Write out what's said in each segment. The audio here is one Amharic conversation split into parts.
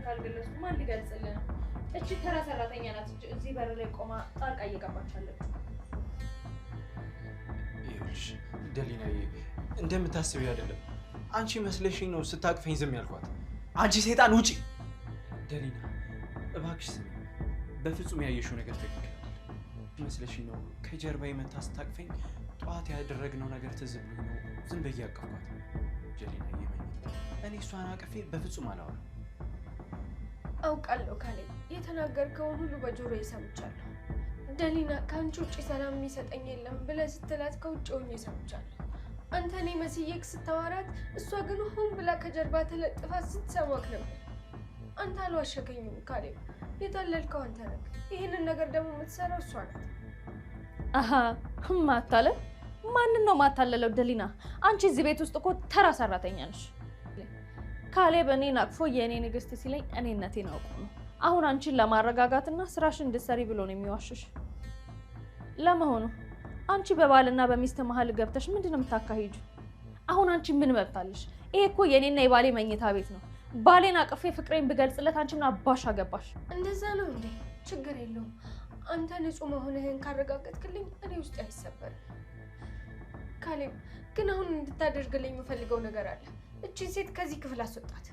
ካልገለጽኩ ማን ሊገልጽልህ? እቺ ተራ ሰራተኛ ናት እዚህ በር ላይ ቆማ ጣልቃ እየገባች አለች። ይኸውልሽ ደሊናዬ እንደምታስቢው አይደለም። አንቺ መስለሽኝ ነው ስታቅፈኝ ዝም ያልኳት። አንቺ ሰይጣን ውጪ! ደሊና እባክሽ ስሚ፣ በፍጹም ያየሽው ነገር ትክክል መስለሽኝ ነው ከጀርባዬ መታ ስታቅፈኝ ጠዋት ያደረግነው ነገር ትዝ ብሎኝ ነው ዝም ብዬ አቀፍኳት። ደሊና እኔ እሷን አቅፌ በፍጹም አላወራም። አውቃለሁ ካሌብ፣ የተናገርከውን ሁሉ በጆሮዬ ሰምቻለሁ። ደሊና ከአንቺ ውጭ ሰላም የሚሰጠኝ የለም ብለህ ስትላት ከውጭ ሆኜ ሰምቻለሁ። አንተ እኔ መስዬክ ስታወራት፣ እሷ ግን ሆን ብላ ከጀርባ ተለጥፋ ስትሰማክ ነበር። አንተ አልዋሸከኝም ካሌብ፣ የታለልከው አንተ ነህ። ይህንን ነገር ደግሞ የምትሰራው እሷ ናት። አሃ ማታለል? ማንን ነው ማታለለው? ደሊና አንቺ እዚህ ቤት ውስጥ እኮ ተራ ሰራተኛ ነሽ። ካሌብ እኔን አቅፎ የእኔ ንግስት ሲለኝ እኔነቴን አውቆ ነው አሁን አንቺን ለማረጋጋትና ስራሽን እንድትሰሪ ብሎ ነው የሚዋሽሽ። ለመሆኑ አንቺ በባልና በሚስት መሀል ገብተሽ ምንድነው የምታካሂጁ? አሁን አንቺ ምን መብት አለሽ? ይሄ እኮ የኔና የባሌ መኝታ ቤት ነው። ባሌን አቅፌ ፍቅሬን ብገልጽለት አንቺ ምን አባሽ አገባሽ? እንደዛ ነው እንዴ? ችግር የለውም። አንተ ንጹህ መሆንህን ካረጋገጥክልኝ እኔ ውስጥ አይሰበርም። ካሌብ ግን አሁን እንድታደርግልኝ የምፈልገው ነገር አለ። እቺን ሴት ከዚህ ክፍል አስወጣት።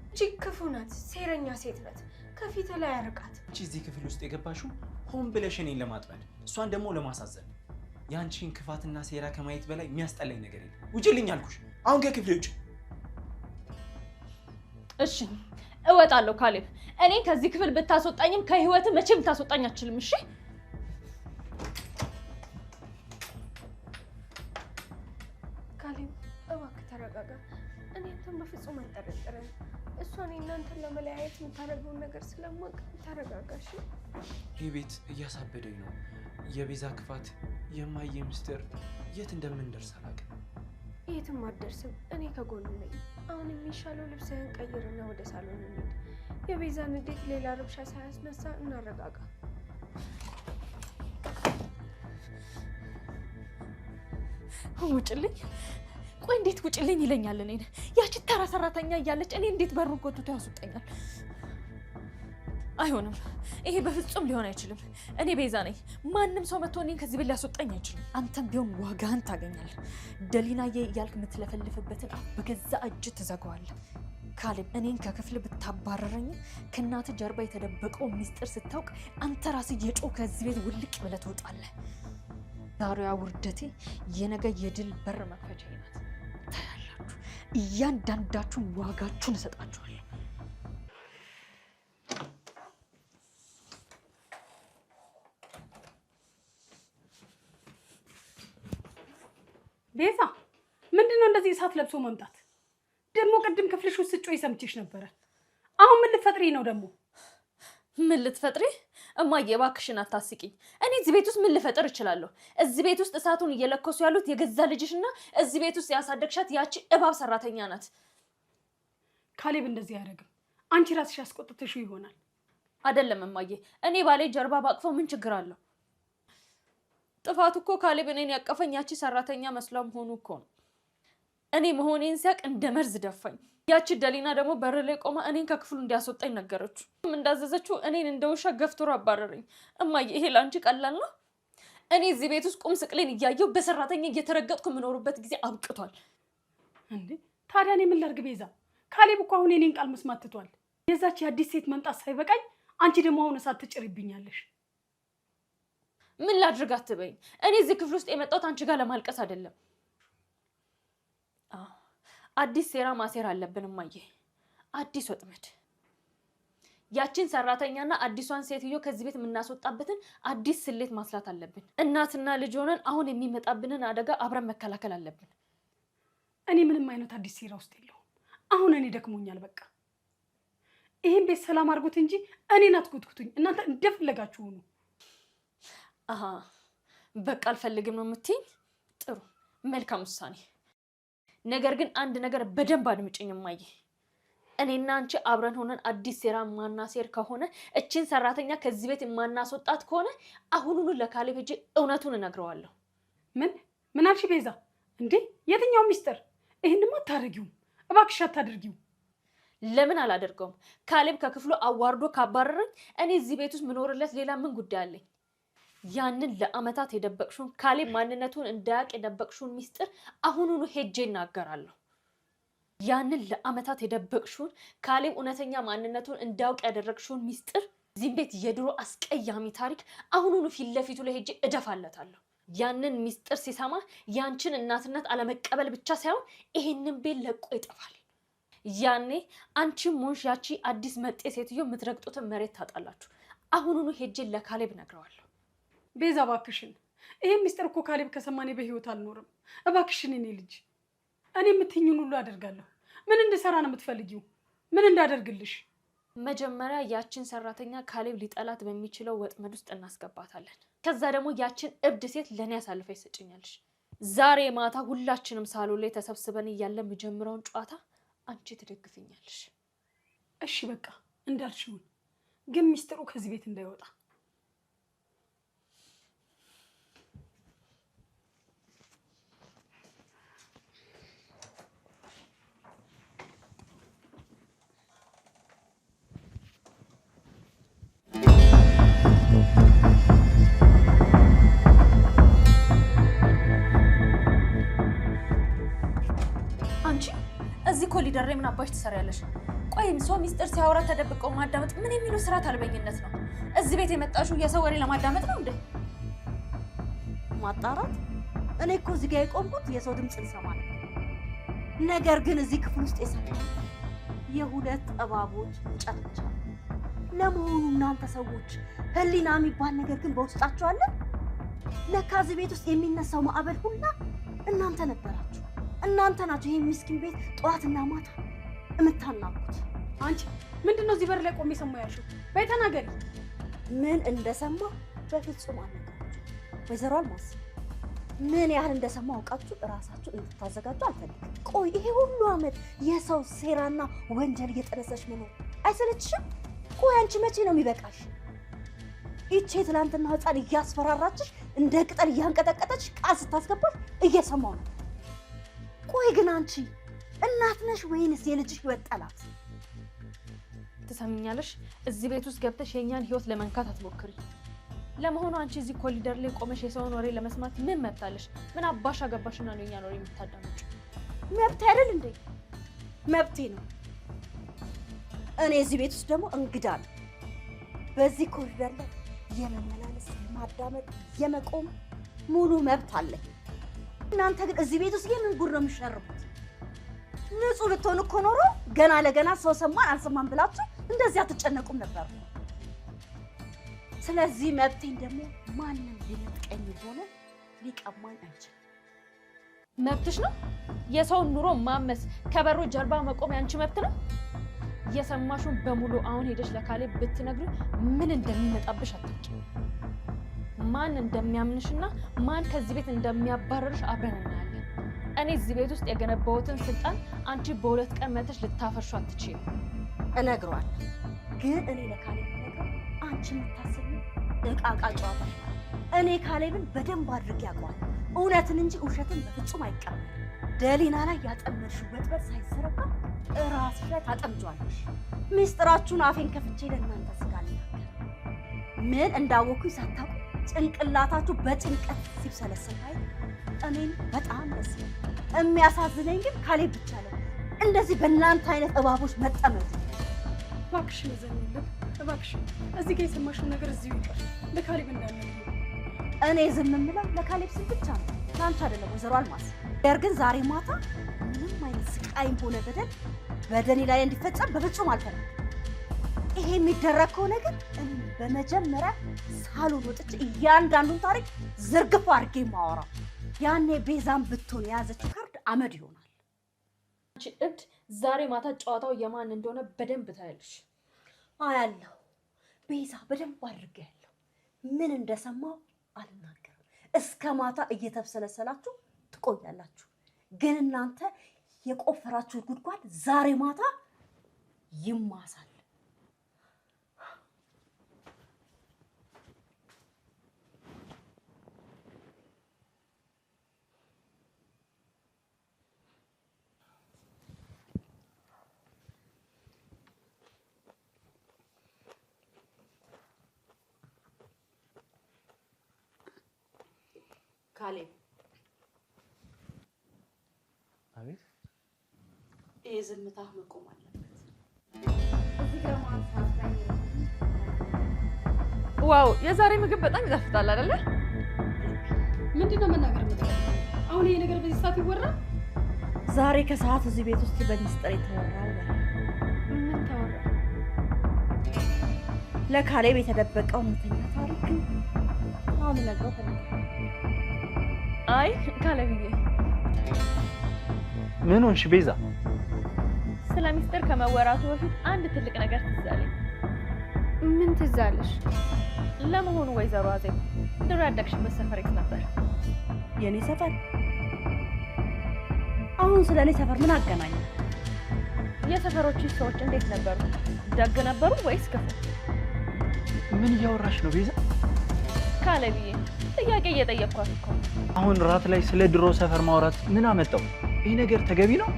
እቺ ክፉ ናት፣ ሴረኛ ሴት ናት። ከፊት ላይ አርቃት። እቺ እዚህ ክፍል ውስጥ የገባሽው ሆን ብለሽ እኔን ለማጥመድ እሷን ደግሞ ለማሳዘን። ያንቺን ክፋትና ሴራ ከማየት በላይ የሚያስጠላኝ ነገር የለም። ውጪልኝ አልኩሽ። አሁን ከክፍሌ ውጪ። እሺ እወጣለሁ ካሌብ። እኔ ከዚህ ክፍል ብታስወጣኝም ከህይወት መቼም ታስወጣኝ አትችልም። እሺ ካሌብ እባክህ ተረጋጋ። እኔ አንተን በፍጹም አልጠረጥርም። እሷ እኔ እናንተን ለመለያየት የምታደርገውን ነገር ስለማውቅ ተረጋጋ። እሺ ይህ ቤት እያሳበደኝ ነው። የቤዛ ክፋት፣ የማየ ምስጢር፣ የት እንደምንደርስ አላውቅም። የትም አትደርስም። እኔ ከጎኑ ነኝ። አሁን የሚሻለው ልብስህን ቀይርና ወደ ሳሎን እንሂድ። የቤዛን ንዴት ሌላ ረብሻ ሳያስነሳ እናረጋጋ። ውጭልኝ። ቆይ እንዴት ውጭልኝ ይለኛል? እኔ ያቺ ተራ ሰራተኛ እያለች እኔ እንዴት በሩን ጎትቶ ያስወጣኛል? አይሆንም። ይሄ በፍጹም ሊሆን አይችልም። እኔ ቤዛ ነኝ። ማንም ሰው መጥቶ እኔን ከዚህ ቤት ሊያስወጣኝ አይችልም። አንተም ቢሆን ዋጋህን ታገኛለህ። ደሊናዬ እያልክ የምትለፈልፍበትን አፍ በገዛ እጅ ትዘጋዋለህ። ካሌብ እኔን ከክፍል ብታባረረኝ ከእናት ጀርባ የተደበቀው ሚስጥር ስታውቅ አንተ ራስህ የጮህ ከዚህ ቤት ውልቅ ብለህ ትወጣለህ። ዛሬዋ ውርደቴ የነገ የድል በር መክፈቻ ናት። ታያላችሁ። እያንዳንዳችሁን ዋጋችሁን እሰጣችኋለሁ። ቤዛ ምንድነው እንደዚህ እሳት ለብሶ መምጣት? ደግሞ ቅድም ክፍልሽ ውስጥ ጮይ ሰምቼሽ ነበረ። አሁን ምን ልትፈጥሪ ነው ደግሞ? ምን ልትፈጥሪ? እማዬ እባክሽን አታስቂኝ። እኔ እዚህ ቤት ውስጥ ምን ልፈጥር እችላለሁ? እዚህ ቤት ውስጥ እሳቱን እየለኮሱ ያሉት የገዛ ልጅሽና እዚህ ቤት ውስጥ ያሳደግሻት ያቺ እባብ ሰራተኛ ናት። ካሌብ እንደዚህ አያደርግም። አንቺ ራስሽ ያስቆጥተሽው ይሆናል። አይደለም እማዬ፣ እኔ ባሌ ጀርባ ባቅፈው ምን ችግር አለው? ጥፋቱ እኮ ካሌብ እኔን ያቀፈኝ ያቺ ሰራተኛ መስሏም ሆኑ እኮ ነው። እኔ መሆኔን ሲያቅ እንደ መርዝ ደፋኝ። ያቺ ደሊና ደግሞ በር ላይ ቆማ እኔን ከክፍሉ እንዲያስወጣኝ ነገረችው። እንዳዘዘችው እኔን እንደ ውሻ ገፍትሮ አባረረኝ። እማዬ ይሄ ላንቺ ቀላል ነው? እኔ እዚህ ቤት ውስጥ ቁም ስቅሌን እያየሁ በሰራተኛ እየተረገጥኩ የምኖርበት ጊዜ አብቅቷል። እንዴ ታዲያ እኔ ምን ላድርግ ቤዛ? ካሌብ እኮ አሁን የኔን ቃል መስማት ትቷል። የዛች የአዲስ ሴት መምጣት ሳይበቃኝ አንቺ ደግሞ አሁን እሳት ትጭርብኛለሽ። ምን ላድርግ አትበይኝ። እኔ እዚህ ክፍል ውስጥ የመጣሁት አንቺ ጋር ለማልቀስ አይደለም። አዲስ ሴራ ማሴር አለብን እማዬ። አዲስ ወጥመድ። ያቺን ሰራተኛና አዲሷን ሴትዮ ከዚህ ቤት የምናስወጣበትን አዲስ ስሌት ማስላት አለብን። እናትና ልጅ ሆነን አሁን የሚመጣብንን አደጋ አብረን መከላከል አለብን። እኔ ምንም አይነት አዲስ ሴራ ውስጥ የለሁም። አሁን እኔ ደክሞኛል በቃ። ይሄን ቤት ሰላም አድርጉት እንጂ እኔን አትጎትኩቱኝ። እናንተ እንደፈለጋችሁ ሁኑ። አሃ በቃ አልፈልግም ነው የምትይኝ? ጥሩ መልካም ውሳኔ። ነገር ግን አንድ ነገር በደንብ አድምጪኝ እማዬ። እኔና አንቺ አብረን ሆነን አዲስ ሴራ ማናሴር ከሆነ እቺን ሰራተኛ ከዚህ ቤት ማናስወጣት ከሆነ አሁኑኑ ለካሌብ ሂጅ እውነቱን እነግረዋለሁ። ምን አልሽ ቤዛ? እንዴ የትኛው ሚስጥር? ይሄንማ አታደርጊውም። እባክሽ አታደርጊው። ለምን አላደርገውም? ካሌብ ከክፍሉ አዋርዶ ካባረረኝ እኔ እዚህ ቤት ውስጥ ምኖርለት ሌላ ምን ጉዳይ አለኝ? ያንን ለአመታት የደበቅሽውን ካሌብ ማንነቱን እንዳያውቅ የደበቅሽውን ሚስጥር አሁኑኑ ሄጄ እናገራለሁ። ያንን ለአመታት የደበቅሽውን ካሌብ እውነተኛ ማንነቱን እንዳያውቅ ያደረግሽውን ሚስጥር እዚህም ቤት የድሮ አስቀያሚ ታሪክ አሁኑኑ ፊት ለፊቱ ላይ ሄጄ እደፋለታለሁ። ያንን ሚስጥር ሲሰማ ያንቺን እናትነት አለመቀበል ብቻ ሳይሆን ይሄንን ቤት ለቆ ይጠፋል። ያኔ አንቺም ሞንሽ ያቺ አዲስ መጤ ሴትዮ የምትረግጡትን መሬት ታጣላችሁ። አሁኑኑ ሄጄ ለካሌብ ነግረዋለሁ። ቤዛ እባክሽን፣ ይሄን ሚስጥር እኮ ካሌብ ከሰማኔ በህይወት አልኖርም። እባክሽን እኔ ልጅ፣ እኔ የምትይኝን ሁሉ አደርጋለሁ። ምን እንድሰራ ነው የምትፈልጊው? ምን እንዳደርግልሽ? መጀመሪያ ያችን ሰራተኛ ካሌብ ሊጠላት በሚችለው ወጥመድ ውስጥ እናስገባታለን። ከዛ ደግሞ ያችን እብድ ሴት ለእኔ አሳልፈ ይሰጭኛለሽ። ዛሬ ማታ ሁላችንም ሳሎን ላይ ተሰብስበን እያለ የምጀምረውን ጨዋታ አንቺ ትደግፍኛለሽ። እሺ በቃ እንዳልሽውን፣ ግን ሚስጥሩ ከዚህ ቤት እንዳይወጣ። እዚህ ኮሊደር ላይ ምን አባሽ ትሰሪያለሽ? ቆይም ሰው ሚስጥር ሲያወራ ተደብቀው ማዳመጥ ምን የሚሉ ስርዓት አልበኝነት ነው? እዚህ ቤት የመጣሽው የሰው ወሬ ለማዳመጥ ነው እንዴ? ማጣራት? እኔ እኮ እዚህ ጋር የቆምኩት የሰው ድምፅ ልሰማ ነበር። ነገር ግን እዚህ ክፍል ውስጥ የሰማሁት የሁለት እባቦች ጩኸት ብቻ ነው። ለመሆኑ እናንተ ሰዎች ህሊና የሚባል ነገር ግን በውስጣችሁ አለ? ለካ እዚህ ቤት ውስጥ የሚነሳው ማዕበል ሁላ እናንተ ነበራችሁ። እናንተ ናችሁ ይሄን ምስኪን ቤት ጠዋትና ማታ እምታናቁት። አንቺ ምንድነው እዚህ በር ላይ ቆሜ ሰማሁ ያልሽው? በይ ተናገሪ። ምን እንደሰማ በፍጹም አልነገራችሁ። ወይዘሮ አልማዝ ምን ያህል እንደሰማ አውቃችሁ እራሳችሁ እንድታዘጋጁ አልፈልግም። ቆይ ይሄ ሁሉ አመት የሰው ሴራና ወንጀል እየጠነሰሽ መኖር አይሰለችሽም? ቆይ አንቺ መቼ ነው የሚበቃሽ? ይቺ ትናንትና ህፃን እያስፈራራችሽ እንደ ቅጠል እያንቀጠቀጠች ቃል ስታስገባሽ እየሰማሁ ነው። ቆይ ግን አንቺ እናት ነሽ ወይንስ የልጅሽ ህይወት ጠላት? ትሰሚኛለሽ? እዚህ ቤት ውስጥ ገብተሽ የኛን ህይወት ለመንካት አትሞክሪ። ለመሆኑ አንቺ እዚህ ኮሊደር ላይ ቆመሽ የሰውን ወሬ ለመስማት ምን መብት አለሽ? ምን አባሽ አገባሽና ነው የኛን ወሬ የምታዳምጪ? መብት አይደል እንዴ? መብቴ ነው። እኔ እዚህ ቤት ውስጥ ደግሞ እንግዳ ነው። በዚህ ኮሪደር ላይ የመመላለስ የማዳመጥ የመቆም ሙሉ መብት አለኝ። እናንተ ግን እዚህ ቤት ውስጥ የምን ጉድ ነው የሚሸርቡት? ንጹህ ልትሆን እኮ ኖሮ ገና ለገና ሰው ሰማን አልሰማን ብላችሁ እንደዚህ አትጨነቁም ነበር። ስለዚህ መብቴን ደግሞ ማንም ሊነጥቀኝ ሆነ ሊቀማኝ አይችልም። መብትሽ ነው። የሰውን ኑሮ ማመስ ከበሩ ጀርባ መቆም ያንቺ መብት ነው። የሰማሽውን በሙሉ አሁን ሄደሽ ለካሌብ ብትነግሪ ምን እንደሚመጣብሽ አታውቂም። ማን እንደሚያምንሽና ማን ከዚህ ቤት እንደሚያባረርሽ አብረን እናያለን። እኔ እዚህ ቤት ውስጥ የገነባሁትን ስልጣን አንቺ በሁለት ቀን መተሽ ልታፈርሹ አትችይም። እነግረዋለሁ። ግን እኔ ለካሌብ ነግረው አንቺ የምታስቢው እቃቃ ጨዋታ ነው። እኔ ካሌብን በደንብ አድርጌ ያውቀዋል። እውነትን እንጂ ውሸትን በፍጹም አይቀበልም። ደሊና ላይ ያጠመድሽው ወጥመድ ሳይዘረጋ እራስሽ ላይ ታጠምጇለሽ። ሚስጥራችሁን አፌን ከፍቼ ለእናንተ ስጋልናገር ምን እንዳወኩኝ ሳታውቁ ጭንቅላታችሁ በጭንቀት ሲብሰለሰል ላይ እኔን በጣም ደስ ይላል። የሚያሳዝነኝ ግን ካሌብ ብቻ ነው እንደዚህ በእናንተ አይነት እባቦች መጠመዱ። እባክሽን ዘንልክ፣ እባክሽን እዚህ ጋር የሰማሽው ነገር እዚሁ ይቀር። ለካሌብ እንዳለ እኔ ዝም የምለው ለካሌብ ስል ብቻ ነው፣ ለአንቺ አይደለም ወይዘሮ አልማዝ። ነገር ግን ዛሬ ማታ ምንም አይነት ስቃይም ሆነ በደል በደሊና ላይ እንዲፈጸም በፍጹም አልፈልግም። ይሄ የሚደረግ ከሆነ ግን እኔ በመጀመሪያ ሳሎን ወጥቼ እያንዳንዱን ታሪክ ዝርግፍ አድርጌ ማወራው። ያኔ ቤዛን ብትሆን የያዘችው ካርድ አመድ ይሆናል። አንቺ እብድ፣ ዛሬ ማታ ጨዋታው የማን እንደሆነ በደንብ ታያለሽ። አያለሁ ቤዛ፣ በደንብ አድርጌ ያለሁ። ምን እንደሰማው አልናገርም። እስከ ማታ እየተብሰለሰላችሁ ትቆያላችሁ። ግን እናንተ የቆፈራችሁት ጉድጓድ ዛሬ ማታ ይማሳል። ካሌብ አቤት። ይሄ ዝምታህ መቆም አለበት። ዋው የዛሬ ምግብ በጣም ይጣፍጣል አይደለ? ምንድነው መናገር የምትፈልገው? አሁን ይሄ ነገር በዚህ ሰዓት ይወራል? ዛሬ ከሰዓት እዚህ ቤት ውስጥ በሚስጥር የተወራው ምን ተወራ? ለካሌብ የተደበቀው እውነተኛ ታሪክ አሁን ነግረው ተነገረ። አይ ካሌብዬ፣ ምን ሆንሽ ቤዛ? ስለ ሚስጥር ከመወራቱ በፊት አንድ ትልቅ ነገር ትዝ አለኝ። ምን ትዝ አለሽ? ለመሆኑ ወይዘሮ አዜብ ድሮ ያደግሽበት ሰፈር የት ነበር? የኔ ሰፈር? አሁን ስለ እኔ ሰፈር ምን አገናኘ? የሰፈሮችሽ ሰዎች እንዴት ነበሩ? ደግ ነበሩ ወይስ ክፉ? ምን እያወራሽ ነው ቤዛ? ካሌብዬ ጥያቄ እየጠየቅኳት እኮ። አሁን ራት ላይ ስለ ድሮ ሰፈር ማውራት ምን አመጣው? ይሄ ነገር ተገቢ ነው?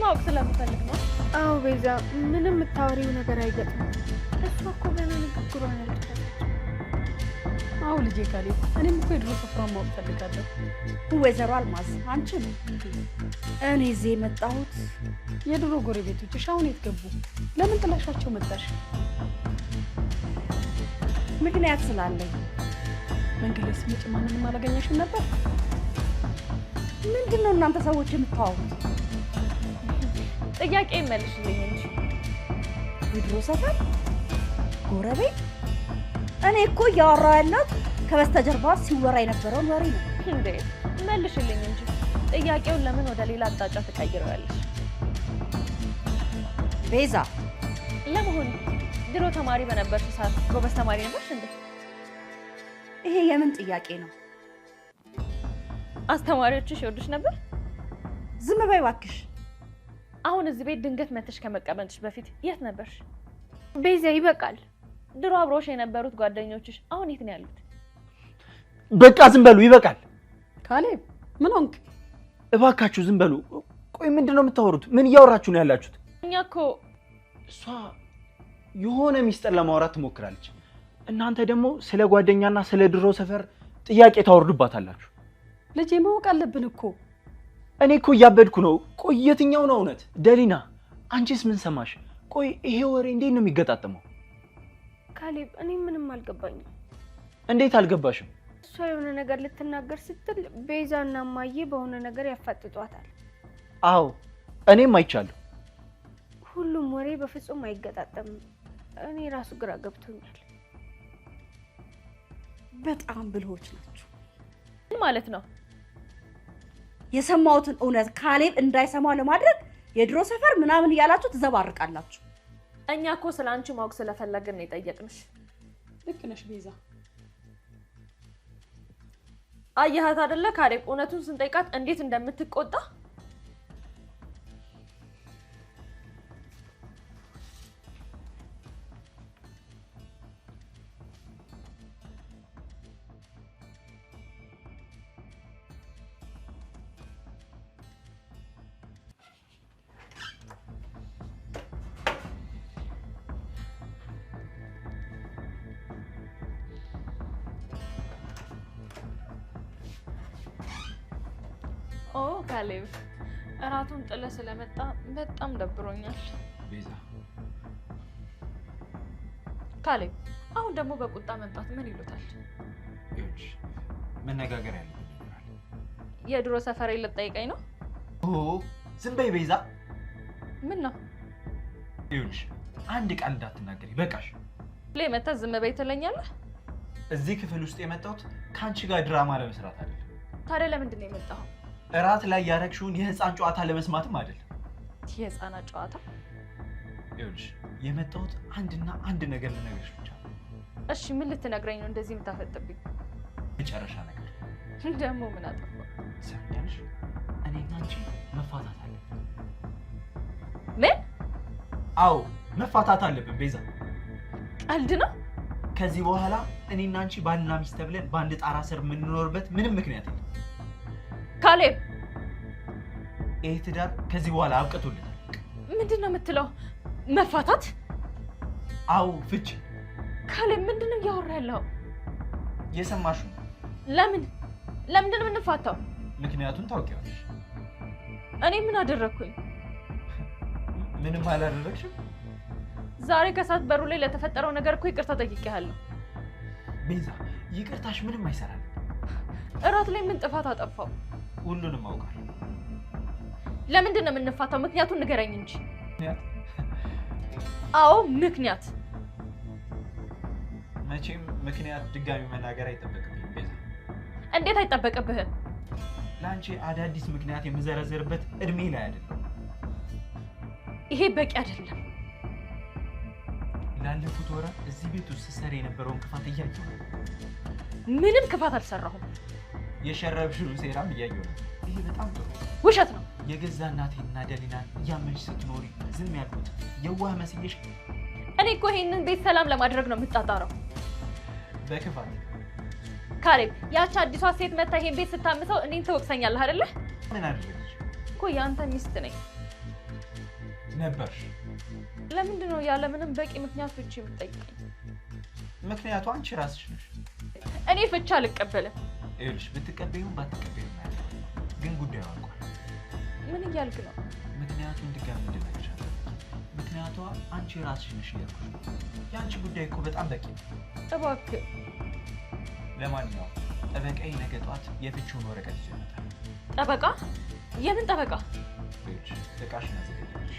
ማወቅ ስለምፈልግ ነው። አዎ ቤዛ፣ ምንም የምታወሪው ነገር አይገጥም። እሷ እኮ ገና ንግግሯን ያልጨረሰች። አዎ ልጄ ካሌብ፣ እኔም እኮ የድሮ ሰፈሯን ማወቅ ፈልጋለሁ። ወይዘሮ አልማዝ አንቺ ነው? እኔ እዚህ የመጣሁት የድሮ ጎረቤቶችሽ አሁን የት ገቡ? ለምን ጥላሻቸው መጣሽ? ምክንያት ስላለኝ። መንገድ ላይ ስትመጪ ማንንም አላገኘሽም ነበር? ምንድን ነው እናንተ ሰዎች የምታወሩት? ጥያቄ መልሽልኝ እንጂ። የድሮ ሰፈር ጎረቤት? እኔ እኮ እያወራሁ ያለሁት ከበስተጀርባ ሲወራ የነበረውን ወሬ ነው። እንዴ መልሽልኝ እንጂ። ጥያቄውን ለምን ወደ ሌላ አቅጣጫ ትቀይረዋለሽ? ቤዛ፣ ለመሆኑ ድሮ ተማሪ በነበርሽ ሰዓት ጎበዝ ተማሪ ነበርሽ እንዴ? ይሄ የምን ጥያቄ ነው? አስተማሪዎችሽ ይወዱሽ ነበር? ዝም በይ እባክሽ። አሁን እዚህ ቤት ድንገት መተሽ ከመቀመጥሽ በፊት የት ነበርሽ? ቤዛ ይበቃል። ድሮ አብሮሽ የነበሩት ጓደኞችሽ አሁን የት ነው ያሉት? በቃ ዝም በሉ፣ ይበቃል። ካሌብ ምን ሆንክ? እባካችሁ ዝም በሉ። ቆይ ምንድነው የምታወሩት? ምን እያወራችሁ ነው ያላችሁት? እኛ እኮ እሷ የሆነ ሚስጥር ለማውራት ትሞክራለች። እናንተ ደግሞ ስለ ጓደኛና ስለ ድሮ ሰፈር ጥያቄ ታወርዱባታላችሁ። ልጄ ማወቅ አለብን እኮ። እኔ እኮ እያበድኩ ነው። ቆይ የትኛው ነው እውነት? ደሊና አንቺስ ምን ሰማሽ? ቆይ ይሄ ወሬ እንዴት ነው የሚገጣጠመው? ካሌብ፣ እኔ ምንም አልገባኝም። እንዴት አልገባሽም? እሷ የሆነ ነገር ልትናገር ስትል ቤዛና ማዬ በሆነ ነገር ያፋጥጧታል። አዎ እኔም አይቻለሁ። ሁሉም ወሬ በፍጹም አይገጣጠምም። እኔ ራሱ ግራ ገብቶኛል። በጣም ብልሆች ናቸው። ምን ማለት ነው? የሰማሁትን እውነት ካሌብ እንዳይሰማው ለማድረግ የድሮ ሰፈር ምናምን እያላችሁ ትዘባርቃላችሁ። እኛ እኮ ስለ አንቺ ማወቅ ስለፈለግን ነው የጠየቅንሽ። ልክ ነሽ ቤዛ። አየሃት አይደለ ካሌብ እውነቱን ስንጠይቃት እንዴት እንደምትቆጣ። ኦ ካሌብ እራቱን ጥለ ስለመጣ በጣም ደብሮኛል። ቤዛ ካሌብ አሁን ደግሞ በቁጣ መምጣት ምን ይሉታል? ይኸውልሽ መነጋገር ያለብን ነገር አለ። የድሮ ሰፈሬ ልትጠይቀኝ ነው? ኦ ዝም በይ ቤዛ። ምን ነው? ይኸውልሽ አንድ ቃል እንዳትናገሪ በቃሽ። ለመታ ዝም በይ ትለኛለህ? እዚህ ክፍል ውስጥ የመጣሁት ከአንቺ ጋር ድራማ ለመስራት አይደለም። ታዲያ ለምንድን ነው የመጣኸው? እራት ላይ ያረግሽውን የህፃን ጨዋታ ለመስማትም አይደለም። የህፃናት ጨዋታ? ይኸውልሽ የመጣሁት አንድና አንድ ነገር ልነግርሽ ብቻ ነው። እሺ ምን ልትነግረኝ ነው እንደዚህ የምታፈጥብኝ? መጨረሻ ነገር ደግሞ ምን አጠፋሁ? ሰምኛለሽ? እኔና አንቺ መፋታት አለብን። ምን? አዎ መፋታት አለብን ቤዛ። ቀልድ ነው? ከዚህ በኋላ እኔና አንቺ ባልና ሚስት ተብለን በአንድ ጣራ ስር የምንኖርበት ምንም ምክንያት የለም። ካሌብ ይሄ ትዳር ከዚህ በኋላ አብቅቶልናል። ምንድን ነው የምትለው? መፋታት? አዎ ፍቺ። ካሌብ ምንድን ነው እያወራ ያለው? የሰማሽው? ለምን ለምንድን ነው የምንፋታው? ምክንያቱም ታውቂዋለሽ። እኔ ምን አደረግኩኝ? ምንም አላደረግሽም። ዛሬ ከሰዓት በሩ ላይ ለተፈጠረው ነገር እኮ ይቅርታ ጠይቄሃለሁ። ቤዛ ይቅርታሽ ምንም አይሰራል። እራት ላይ ምን ጥፋት አጠፋው? ሁሉንም አውቃለሁ። ለምንድን ነው የምንፋታው? ምክንያቱን ንገረኝ እንጂ። ምክንያት? አዎ ምክንያት። መቼም ምክንያት ድጋሚ መናገር አይጠበቅብኝም ቤዛ። እንዴት አይጠበቅብህም? ለአንቺ አዳዲስ ምክንያት የምዘረዝርበት እድሜ ላይ አይደለም። ይሄ በቂ አይደለም። ላለፉት ወራት እዚህ ቤት ውስጥ ስሰራ የነበረውን ክፋት እያየሁ ነው። ምንም ክፋት አልሰራሁም። የሸረብሽውን ሴራም እያየሁ ነው። ይሄ በጣም ጥሩ። ውሸት ነው። የገዛ እናቴና ደሊናን እያመንሽ ስትኖሪ ዝም ያልኩት የዋህ መስዬሽ? እኔ እኮ ይሄንን ቤት ሰላም ለማድረግ ነው የምጣጣረው። በክፋት ካሌብ፣ ያቺ አዲሷ ሴት መታ ይሄን ቤት ስታምሰው እኔን ትወቅሰኛለህ አይደለ? ምን አደረገች? እኮ የአንተ ሚስት ነኝ ነበርሽ። ለምንድን ነው ያለምንም በቂ ምክንያት ፍቺ የምትጠይቀኝ? ምክንያቱ አንቺ ራስሽ ነሽ። እኔ ፍቺ አልቀበልም። ይኸውልሽ ባትቀበይም ግን ጉዳዩ አልቋል። ምን እያልክ ነው? ምክንያቱን ድጋሚ እንድነግርሽ ምክንያቷ አንቺ ራስሽ ነሽ እያልኩሽ ነው። የአንቺ ጉዳይ እኮ በጣም በቂ ነው። እባክህ። ለማንኛውም ጠበቃዬ ነገ ጠዋት የፍቺውን ወረቀት ይዞ ይመጣል። ጠበቃ? የምን ጠበቃ? ይኸውልሽ እቃሽን አዘጋጅልሽ።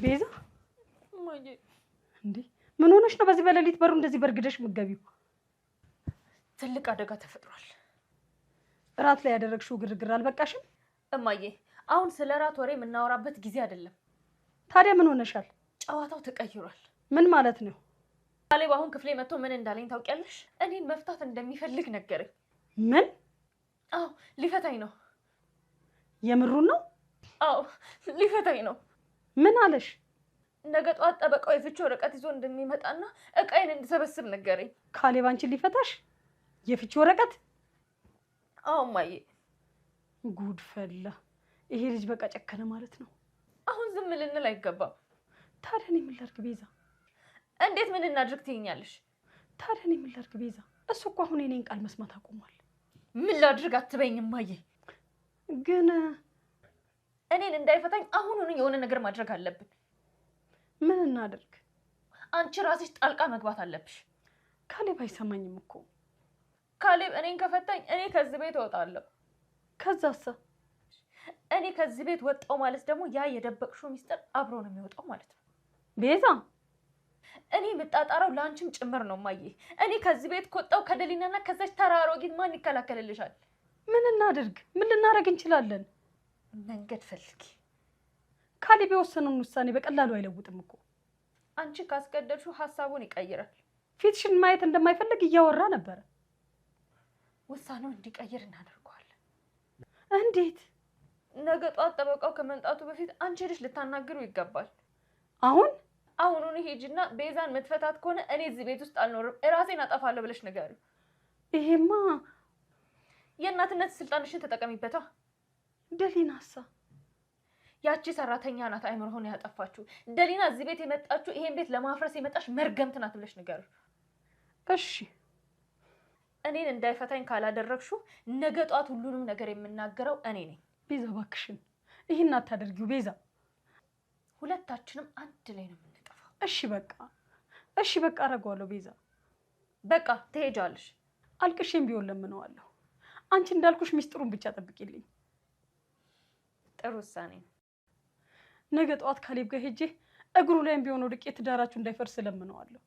ቤዛ ማዬ፣ እንዴ ምን ሆነሽ ነው በዚህ በሌሊት በሩ እንደዚህ በርግደሽ የምትገቢው? ትልቅ አደጋ ተፈጥሯል። እራት ላይ ያደረግሽው ግርግር አልበቃሽም? እማዬ፣ አሁን ስለ እራት ወሬ የምናወራበት ጊዜ አይደለም። ታዲያ ምን ሆነሻል? ጨዋታው ተቀይሯል። ምን ማለት ነው? ካሌብ አሁን ክፍሌ መጥቶ ምን እንዳለኝ ታውቂያለሽ? እኔን መፍታት እንደሚፈልግ ነገረኝ። ምን? አዎ ሊፈታኝ ነው። የምሩን ነው? አዎ ሊፈታኝ ነው። ምን አለሽ? ነገ ጠዋት ጠበቃው የፍቺ ወረቀት ይዞ እንደሚመጣና እቃዬን እንድሰበስብ ነገረኝ። ካሌብ አንቺን ሊፈታሽ? የፍቺ ወረቀት? አዎ እማዬ። ጉድ ፈላ። ይሄ ልጅ በቃ ጨከነ ማለት ነው። አሁን ዝም ልንል አይገባም። ታዲያ እኔ ምን ላድርግ ቤዛ? እንዴት ምን እናድርግ ትይኛለሽ? ታዲያ እኔ ምን ላድርግ ቤዛ? እሱ እኮ አሁን የኔን ቃል መስማት አቁሟል። ምን ላድርግ አትበይኝ እማዬ። ግን እኔን እንዳይፈታኝ አሁኑኑ የሆነ ነገር ማድረግ አለብን። ምን እናድርግ? አንቺ ራስሽ ጣልቃ መግባት አለብሽ። ካሌብ አይሰማኝም እኮ። ካሌብ እኔን ከፈታኝ እኔ ከዚህ ቤት እወጣለሁ። ከዛሳ? እኔ ከዚህ ቤት ወጣው ማለት ደግሞ ያ የደበቅሽው ሚስጥር አብሮ ነው የሚወጣው ማለት ነው። ቤዛ እኔ የምጣጣረው ለአንቺም ጭምር ነው እማዬ። እኔ ከዚህ ቤት ከወጣው ከደሊናና ከዛች ተራሮጊት ማን ይከላከልልሻል? ምን እናድርግ? ምን ልናደርግ እንችላለን? መንገድ ፈልጊ። ካሌብ የወሰነውን ውሳኔ በቀላሉ አይለውጥም እኮ። አንቺ ካስገደድሽው ሀሳቡን ይቀይራል። ፊትሽን ማየት እንደማይፈልግ እያወራ ነበረ። ውሳኔውን እንዲቀይር እናደርገዋለን። እንዴት? ነገ ጧት ጠበቃው ከመምጣቱ በፊት አንቺ ሄደሽ ልታናግሩ ይገባል። አሁኑን ሂጂና ቤዛን መትፈታት ከሆነ እኔ እዚህ ቤት ውስጥ አልኖርም፣ እራሴን አጠፋለሁ ብለሽ ንገሪው። ይሄማ የእናትነት ስልጣንሽን ተጠቀሚበታ። ደሊናሳ? ያቺ ሰራተኛ ናት አይምሮውን ያጠፋችው። ደሊና እዚህ ቤት የመጣችው ይሄን ቤት ለማፍረስ የመጣሽ መርገምት ናት ብለሽ ንገሪው። እሺ። እኔን እንዳይፈታኝ ካላደረግሽው ነገ ጧት ሁሉንም ነገር የምናገረው እኔ ነኝ። ቤዛ እባክሽን ይሄን አታደርጊው ቤዛ። ሁለታችንም አንድ ላይ ነው የምንጠፋው። እሺ በቃ አደርገዋለሁ ቤዛ። በቃ ትሄጃለሽ። አልቅሼም ቢሆን ለምነዋለሁ። አንቺ እንዳልኩሽ ሚስጥሩን ብቻ ጠብቂልኝ። ጥሩ ውሳኔ ነው። ነገ ጠዋት ካሌብ ጋር ሄጄ እግሩ ላይም ቢሆን ወድቄ ትዳራችሁ እንዳይፈርስ ለምነዋለሁ።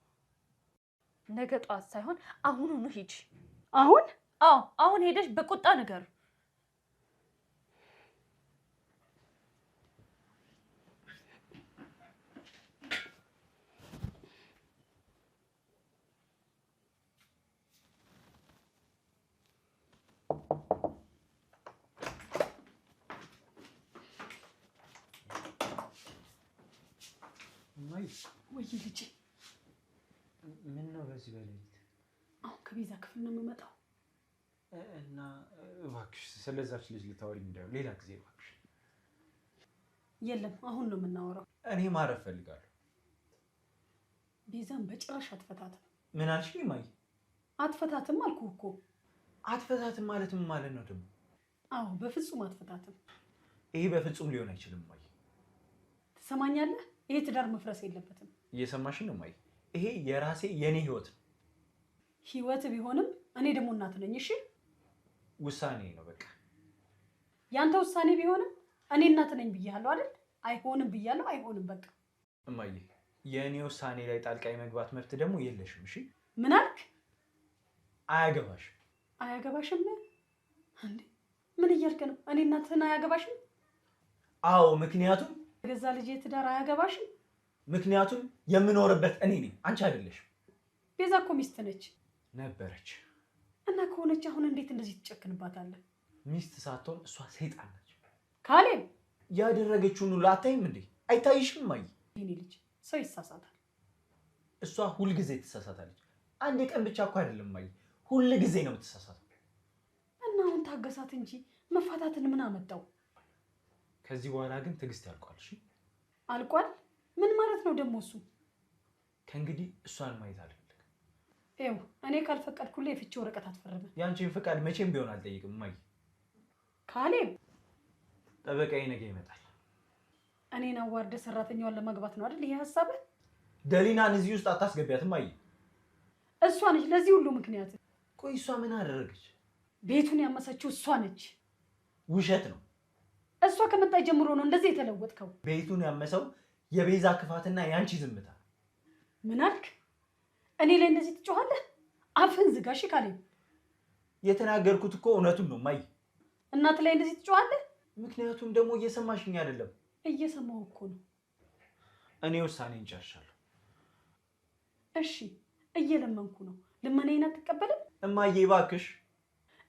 ነገ ጠዋት ሳይሆን አሁኑኑ ሂጂ። አሁን? አዎ አሁን ሄደሽ በቁጣ ንገሪው። ወይ ልጄ፣ ምን ነው በዚህ በሌሊት? አሁን ከቤዛ ክፍል ነው የምመጣው እና እባክሽ ስለዛች ልጅ ልታወሪኝ እንዳይሆን ሌላ ጊዜ እባክሽ። የለም አሁን ነው የምናወራው። እኔ ማረፍ ፈልጋለሁ። ቤዛን በጭራሽ አትፈታትም። ምን አልሽኝ እማዬ? አትፈታትም አልኩህ እኮ። አትፈታትም ማለት ምን ማለት ነው ደግሞ? አዎ በፍጹም አትፈታትም። ይሄ በፍጹም ሊሆን አይችልም እማዬ። ትሰማኛለህ? ይሄ ትዳር መፍረስ የለበትም። እየሰማሽኝ ነው እማዬ? ይሄ የኔ ህይወት ነው። ህይወት ቢሆንም እኔ ደግሞ እናት ነኝ። እሺ ውሳኔ ነው በቃ። ያንተ ውሳኔ ቢሆንም እኔ እናት ነኝ ብያለሁ አይደል? አይሆንም ብያለሁ። አይሆንም በቃ። እማዬ የእኔ ውሳኔ ላይ ጣልቃ የመግባት መብት ደግሞ የለሽም። እሺ ምን አልክ? አያገባሽም። አያገባሽም እንዴ? ምን እያልክ ነው? እኔ እናትህን አያገባሽም? አዎ ምክንያቱም ገዛ ልጅ ትዳር አያገባሽም? ምክንያቱም የምኖርበት እኔ ነኝ፣ አንቺ አይደለሽም። ቤዛ እኮ ሚስት ነች ነበረች እና ከሆነች አሁን እንዴት እንደዚህ ትጨክንባታለህ? ሚስት ሳትሆን እሷ ሰይጣን ነች። ካሌብ ያደረገችውን ሁሉ አታይም እንዴ? አይታይሽም እማዬ? የኔ ልጅ ሰው ይሳሳታል። እሷ ሁልጊዜ ትሳሳታለች። አንድ ቀን ብቻ እኮ አይደለም እማዬ፣ ሁልጊዜ ነው የምትሳሳተው። እና አሁን ታገሳት እንጂ መፋታትን ምን አመጣው? ከዚህ በኋላ ግን ትዕግስት ያልቋል። እሺ አልቋል? ምን ማለት ነው ደግሞ እሱ? ከእንግዲህ እሷን ማየት አልፈልግም። ይኸው እኔ ካልፈቀድኩልህ የፍቺ ወረቀት አትፈርምም። ያንቺን ፍቃድ መቼም ቢሆን አልጠይቅም እማዬ። ካሌብ ጠበቃዬ ነገ ይመጣል። እኔን አዋርደ ሰራተኛዋን ለማግባት ነው አይደል ይሄ ሀሳብህ? ደሊናን እዚህ ውስጥ አታስገቢያትም እማዬ። እሷ ነች ለዚህ ሁሉ ምክንያት። ቆይ እሷ ምን አደረገች? ቤቱን ያመሰችው እሷ ነች። ውሸት ነው። እሷ ከመጣች ጀምሮ ነው እንደዚህ የተለወጥከው። ቤቱን ያመሰው የቤዛ ክፋትና የአንቺ ዝምታ። ምን አልክ? እኔ ላይ እንደዚህ ትጮኻለህ? አፍህን ዝጋ እሺ ካሌብ። የተናገርኩት እኮ እውነቱን ነው እማዬ። እናት ላይ እንደዚህ ትጮኻለህ? ምክንያቱም ደግሞ እየሰማሽኝ አይደለም። እየሰማሁ እኮ ነው። እኔ ውሳኔን ጨርሻለሁ። እሺ እየለመንኩ ነው። ልመናዬን አትቀበልም? እማዬ እባክሽ።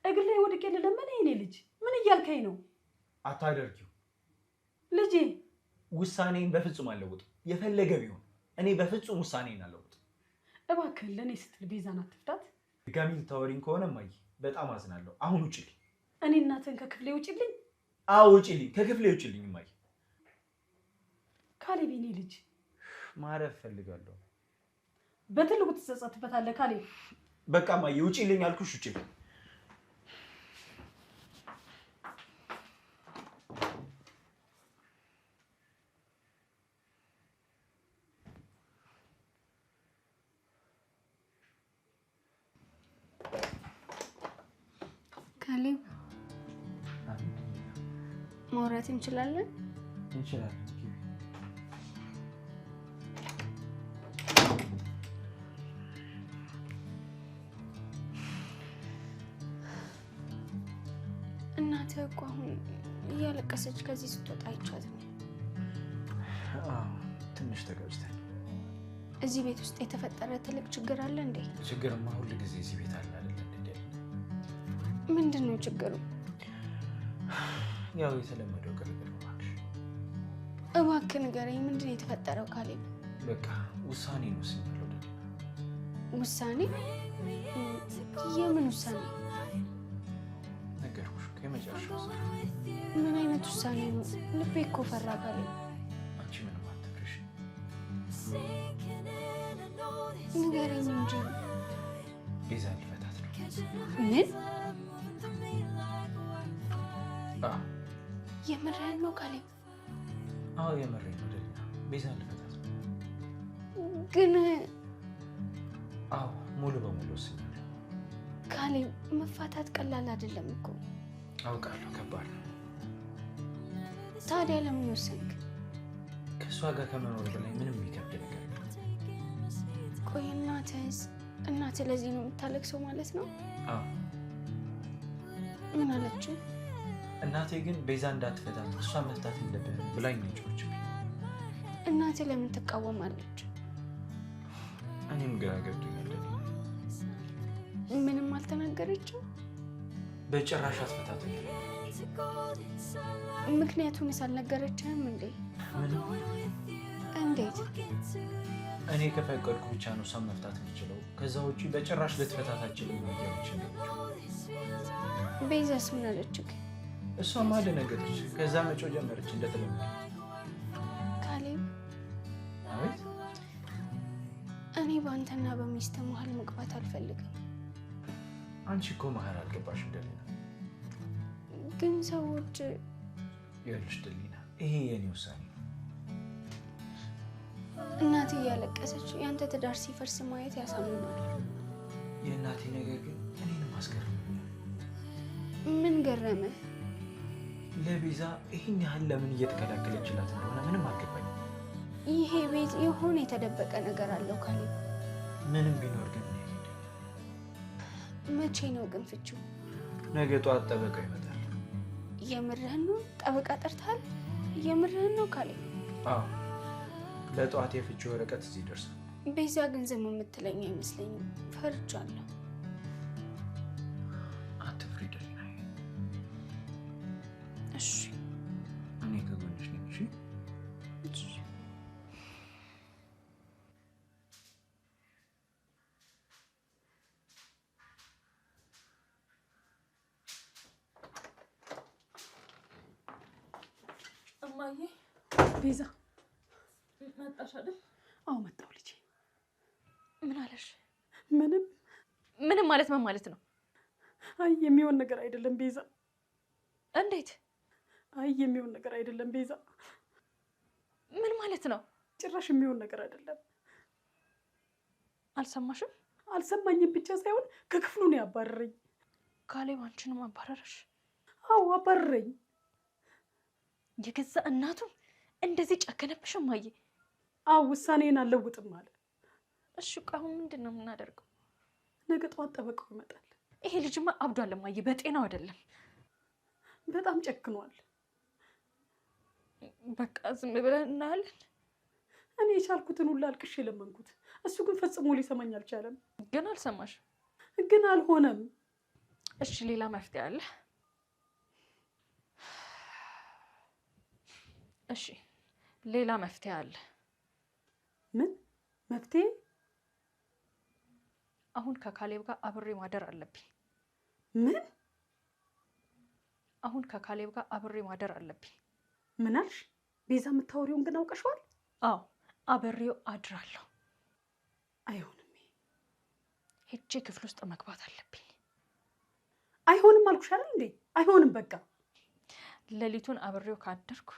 እግር ላይ ወድቄ ልለመንህ? የኔ ልጅ ምን እያልከኝ ነው? አታደርጊው ልጄ። ውሳኔን በፍጹም አልለውጥም። የፈለገ ቢሆን እኔ በፍጹም ውሳኔን አልለውጥም። እባክህን ለእኔ ስትል ቤዛን አትፍታት። ድጋሚ ልታወሪኝ ከሆነ እማዬ በጣም አዝናለሁ። አሁን ውጭልኝ። እኔ እናትህን ከክፍሌ ውጭልኝ? አዎ ውጭልኝ፣ ከክፍሌ ውጭልኝ እማዬ። ካሌብ የኔ ልጅ ማረፍ ፈልጋለሁ። በትልቁ ትጸጸትበታለህ ካሌብ። በቃ እማዬ ውጭልኝ አልኩሽ፣ ውጭልኝ። ካሌብ ማውራት እንችላለን? እንችላለን። እናትህ እኮ አሁን እያለቀሰች ከዚህ ስትወጣ አይቻት ነው። ትንሽ ተጋጭተን። እዚህ ቤት ውስጥ የተፈጠረ ትልቅ ችግር አለ እንዴ? ችግርማ ሁል ጊዜ እዚህ ቤት አለ አይደል? ምንድን ነው ችግሩ? ያው የተለመደው ግርግር ነው። እባክህ ንገረኝ፣ ምንድን ነው የተፈጠረው ካሌብ? በቃ ውሳኔ ነው ወስኛለሁ። ውሳኔ? የምን ውሳኔ? ነገርኩሽ፣ የመጨረሻው ውሳኔ። ምን አይነት ውሳኔ ነው? ልቤ እኮ ፈራ ካሌብ። አንቺ ምንም አትፍሪሽ። ንገረኝ እንጂ። ቤዛ ልፈታት ነው። ምን? የምርህን ነው ካሌብ? አዎ የምሬን ነው ደሊና፣ ቤዛ ልፈታት ነው። ግን አዎ ሙሉ በሙሉ ወስኛለሁ። ካሌብ መፋታት ቀላል አይደለም እኮ። አውቃለሁ፣ ከባድ ነው። ታዲያ ለምን ወሰንክ? ከእሷ ጋር ከመኖር በላይ ምንም የሚከብድ ነገር የለም። ቆይ እናትህ ለዚህ ነው የምታለቅሰው ማለት ነው? አዎ። ምን አለችው? እናቴ ግን ቤዛ እንዳትፈታት እሷ መፍታት የለብህም ብላኝ ነው የጮኸችው። እናትህ ለምን ትቃወማለች? እኔም ግራ ገብቶኛል። ምንም አልተናገረችው? በጭራሽ አትፈታትም። ምክንያቱንስ አልነገረችህም እንዴ? ምንም። እንዴት? እኔ ከፈቀድኩ ብቻ ነው እሷን መፍታት የምችለው። ከዛ ውጪ በጭራሽ ልትፈታት አትችልም። እያለች ቤዛስ ምን አለች? እሷማ ደነገጠች። ከዛ መጮህ ጀመረች እንደተለመደ። ካሌብ፣ አቤት። እኔ በአንተና በሚስት መሀል መግባት አልፈልግም። አንቺ እኮ መሀል አልገባሽም ደሊና። ግን ሰዎች ይኸውልሽ ደሊና፣ ይሄ የኔ ውሳኔ ነው። እናቴ እያለቀሰች ያንተ ትዳር ሲፈርስ ማየት ያሳምናል። የእናቴ ነገር ግን እኔንም አስገርሞኛል። ምን ገረመ? ለቤዛ ይህን ያህል ለምን እየተከላከለችላት እንደሆነ ምንም አልገባኝም። ይሄ ቤት የሆነ የተደበቀ ነገር አለው ካሌብ። ምንም ቢኖር ግን መቼ ነው ግን ፍቺው? ነገ ጠዋት ጠበቃው ይመጣል። የምርህን ነው? ጠበቃ ጠርተሃል? የምርህን ነው ካሌብ? አዎ፣ ለጠዋት የፍቺ ወረቀት እዚህ ይደርሳል። ቤዛ ግን ዝም የምትለኝ አይመስለኝም። ፈርቻለሁ። አትፍሪ ደሊና። እሺ፣ እኔ ከጎንሽ ነኝ። እሺ? እማዬ። ቤዛ መጣሽ አይደል? አዎ መጣሁ ልጄ። ምን አለሽ? ምንም ማለት ምን ማለት ነው? አይ የሚሆን ነገር አይደለም ቤዛ። እንዴት? አይ የሚሆን ነገር አይደለም ቤዛ። ምን ማለት ነው? ጭራሽ የሚሆን ነገር አይደለም። አልሰማሽም? አልሰማኝም ብቻ ሳይሆን ከክፍሉ ነው ያባረረኝ። ካሌብ አንቺንም አባረረሽ? አዎ አባረረኝ። የገዛ እናቱ እንደዚህ ጨከነብሽ እማዬ? አዎ ውሳኔን አልለውጥም አለ። እሺ አሁን ምንድን ነው የምናደርገው? ነገ ጠዋት ጠበቃው ይመጣል። ይሄ ልጅማ አብዷል እማዬ፣ በጤናው አይደለም። በጣም ጨክኗል። በቃ ዝም ብለን እናያለን። እኔ የቻልኩትን ሁሉ አልቅሼ የለመንኩት፣ እሱ ግን ፈጽሞ ሊሰማኝ አልቻለም። ግን አልሰማሽም? ግን አልሆነም። እሺ ሌላ መፍትሄ አለ? እሺ ሌላ መፍትሄ አለ። ምን መፍትሄ? አሁን ከካሌብ ጋር አብሬ ማደር አለብኝ። ምን? አሁን ከካሌብ ጋር አብሬ ማደር አለብኝ። ምን አልሽ? ቤዛ የምታወሪውን ግን አውቀሽዋል? አዎ አብሬው አድራለሁ። አይሆንም። ሄጄ ክፍል ውስጥ መግባት አለብኝ። አይሆንም አልኩሽ አይደል እንዴ? አይሆንም በቃ። ሌሊቱን አብሬው ካደርኩ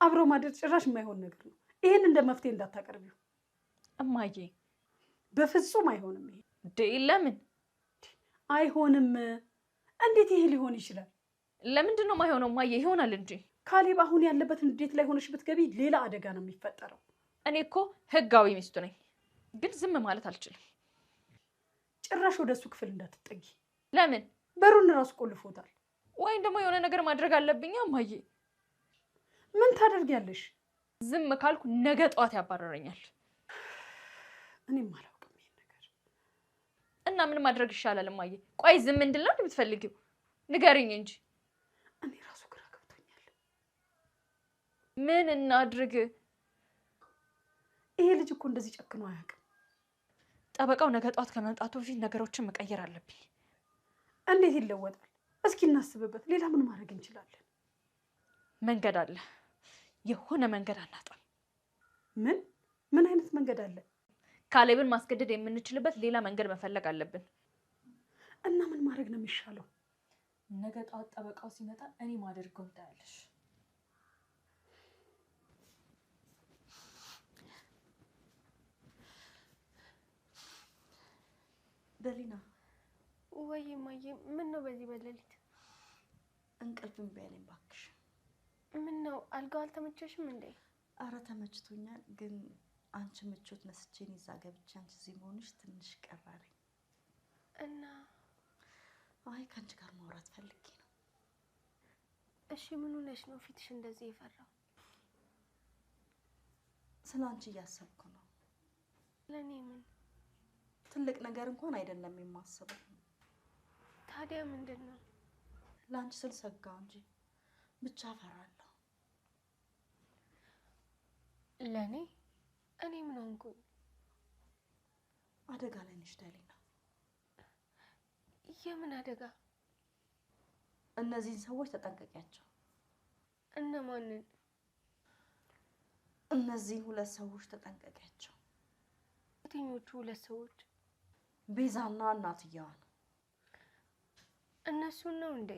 አብሮ ማደር ጭራሽ የማይሆን ነገር ነው። ይሄን እንደ መፍትሄ እንዳታቀርቢው እማዬ። በፍጹም አይሆንም። ይሄ ለምን አይሆንም? እንዴት ይሄ ሊሆን ይችላል? ለምንድን ነው የማይሆነው እማዬ? ይሆናል እንጂ። ካሌብ አሁን ያለበትን እንዴት ላይ ሆነሽ ብትገቢ ሌላ አደጋ ነው የሚፈጠረው። እኔ እኮ ህጋዊ ሚስቱ ነኝ፣ ግን ዝም ማለት አልችልም። ጭራሽ ወደ እሱ ክፍል እንዳትጠጊ። ለምን? በሩን እራሱ ቆልፎታል። ወይም ደግሞ የሆነ ነገር ማድረግ አለብኝ እማዬ። ምን ታደርጊያለሽ? ዝም ካልኩ ነገ ጠዋት ያባረረኛል። እኔም አላውቅም ይሄን ነገር። እና ምን ማድረግ ይሻላል እማዬ? ቆይ ዝም እንድል ነው የምትፈልጊው? ንገሪኝ እንጂ። እኔ ራሱ ግራ ገብቶኛል። ምን እናድርግ? ይሄ ልጅ እኮ እንደዚህ ጨክኖ አያውቅም። ጠበቃው ነገ ጠዋት ከመምጣቱ በፊት ነገሮችን መቀየር አለብኝ። እንዴት ይለወጣል? እስኪ እናስብበት። ሌላ ምን ማድረግ እንችላለን? መንገድ አለ። የሆነ መንገድ አናጣም። ምን አይነት መንገድ አለ? ካሌብን ማስገደድ የምንችልበት ሌላ መንገድ መፈለግ አለብን። እና ምን ማድረግ ነው የሚሻለው? ነገ ጠዋት ጠበቃው ሲመጣ እኔ ማደርገው እንዳያለሽ። ደሊና። ወይ እማዬ፣ ምን ነው በዚህ በሌሊት? እንቅልፍ እምቢ አለኝ እባክሽ። ምን ነው አልጋው አልተመቸሽም እንዴ? አረ ተመችቶኛል፣ ግን አንቺ ምቾት ነስቼን ይዛ ገብቼ አንቺ እዚህ መሆንሽ ትንሽ ቀራለኝ። እና አይ ከአንቺ ጋር ማውራት ፈልጌ ነው። እሺ ምን ሆነሽ ነው ፊትሽ እንደዚህ የፈራው? ስለ አንቺ እያሰብኩ ነው። ለኔ ምን? ትልቅ ነገር እንኳን አይደለም የማስበው። ታዲያ ምንድን ነው? ለአንቺ ስል ሰጋው እንጂ ብቻ ፈራለሁ። ለኔ? እኔ ምን ሆንኩኝ? አደጋ ላይ ነሽ ደሊና። የምን አደጋ? እነዚህን ሰዎች ተጠንቀቂያቸው። እነማንን? እነዚህን 2 ሰዎች ተጠንቀቂያቸው። የትኞቹ 2 ሰዎች? ቤዛና እናትየዋ ነው። እነሱን ነው እንዴ?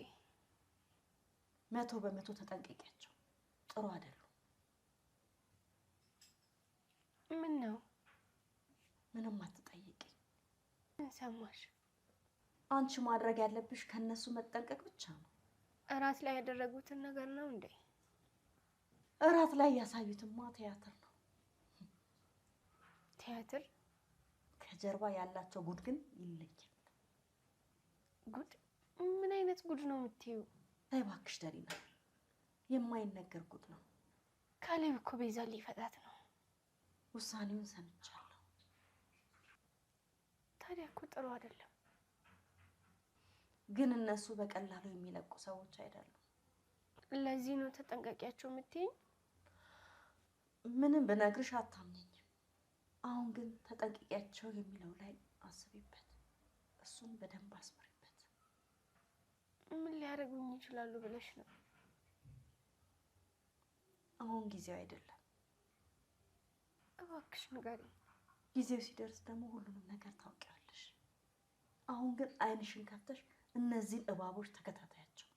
100% ተጠንቀቂያቸው። ጥሩ አይደሉም። ምን ነው? ምንም አትጠይቂ። ምን ሰማሽ? አንቺ ማድረግ ያለብሽ ከነሱ መጠንቀቅ ብቻ ነው። እራት ላይ ያደረጉትን ነገር ነው እንዴ? እራት ላይ ያሳዩትማ ቲያትር ነው። ቲያትር? ከጀርባ ያላቸው ጉድ ግን ይለያል። ጉድ? ምን አይነት ጉድ ነው የምትይው? ተይ እባክሽ ደሊና፣ የማይነገር ጉድ ነው። ካሌብ እኮ ቤዛ ሊፈታት ነው። ውሳኔውን ሰምቻለሁ። ታዲያ እኮ ጥሩ አይደለም። ግን እነሱ በቀላሉ የሚለቁ ሰዎች አይደሉም። ለዚህ ነው ተጠንቀቂያቸው የምትይኝ? ምንም ብነግርሽ አታምኚኝም። አሁን ግን ተጠንቀቂያቸው የሚለው ላይ አስቢበት። እሱን በደንብ አስምሪበት። ምን ሊያደርጉኝ ይችላሉ ብለሽ ነው? አሁን ጊዜው አይደለም። እባክሽ ንገሪኝ። ጊዜው ሲደርስ ደግሞ ሁሉንም ነገር ታውቂያለሽ። አሁን ግን ዓይንሽን ከፍተሽ እነዚህን እባቦች ተከታታያቸው።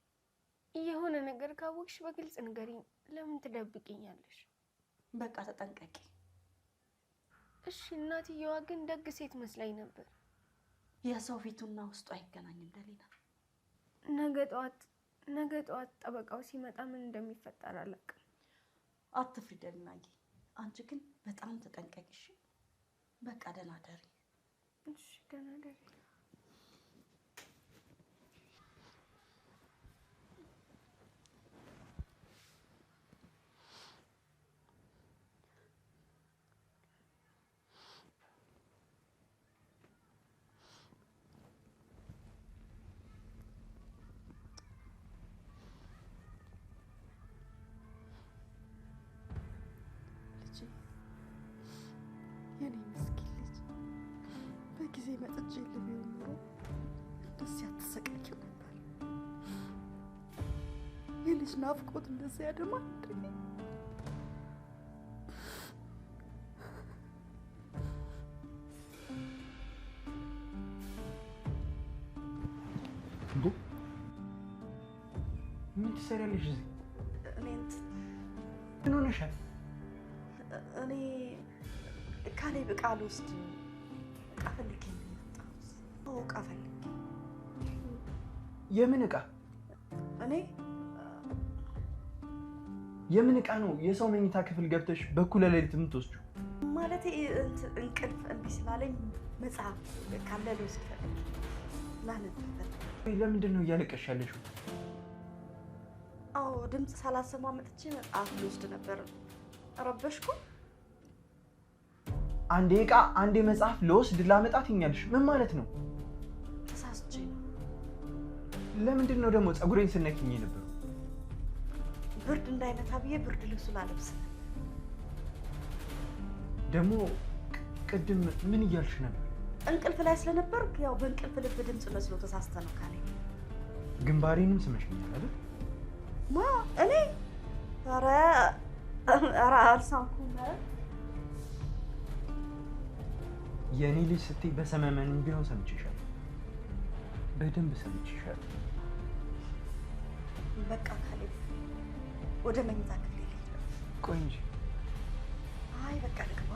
የሆነ ነገር ካወቅሽ በግልጽ ንገሪኝ። ለምን ትደብቂኛለሽ? በቃ ተጠንቀቂ። እሺ። እናትየዋ ግን ደግ ሴት መስላኝ ነበር። የሰው ፊቱና ውስጡ አይገናኝም ደሊና። ነገ ጠዋት ጠበቃው ሲመጣ ምን እንደሚፈጠር አላውቅም። አትፍሪ ደሊናዬ። አንቺ ግን በጣም ተጠንቀቂሽ። በቃ ደህና ደሪ። እሺ፣ ደህና ደሪ። የኔ ምስኪን ልጅ በጊዜ መጥቼ ልቢው ኑሮ እንደዚህ አትሰቃይም ነበር። የልጅ ናፍቆት እንደዚህ ያደማል። ምን ትሰሪያለሽ እዚህ? ምን ሆነሻል? እኔ ካሌብ ዕቃ ልወስድ ዕቃ ፈልጌ ነው የመጣሁት። ዕቃ ፈልጌ። የምን ዕቃ? እኔ የምን ዕቃ ነው የሰው መኝታ ክፍል ገብተሽ በኩለ ሌሊት የምትወስጂው? ማለቴ እንቅልፍ እምቢ ስላለኝ መጽሐፍ ካለ ልወስድ ፈልጌ ላነብበት። ለምንድን ነው እያለቀሽ ያለሽው? አዎ ድምፅ ሳላሰማ መጥቼ መጽሐፍ ልወስድ ነበር። ረበሽኩ? አንዴ ዕቃ አንዴ መጽሐፍ ልወስድ ላመጣ ትኛለሽ። ምን ማለት ነው? ተሳስቼ ነው። ለምንድን ነው ደግሞ ፀጉሬን ስነኪኝ የነበረው? ብርድ እንዳይመታ ብዬ ብርድ ልብሱ ላለብስ። ደግሞ ቅድም ምን እያልሽ ነበር? እንቅልፍ ላይ ስለነበርኩ ያው በእንቅልፍ ልብ ድምፅ መስሎ ተሳስተ ነው ካሌ። ግንባሬንም ስመሽኛል አይደል? ማ እኔ? ኧረ አልሳምኩም። የእኔ ልጅ ስትይ በሰመመን ቢሆን ሰምቼሻለሁ። በደንብ ሰምቼሻለሁ። በቃ ካሌ ወደ መኝታ ክፍል ልሂድ። ቆይ እንጂ። አይ በቃ ልግባ።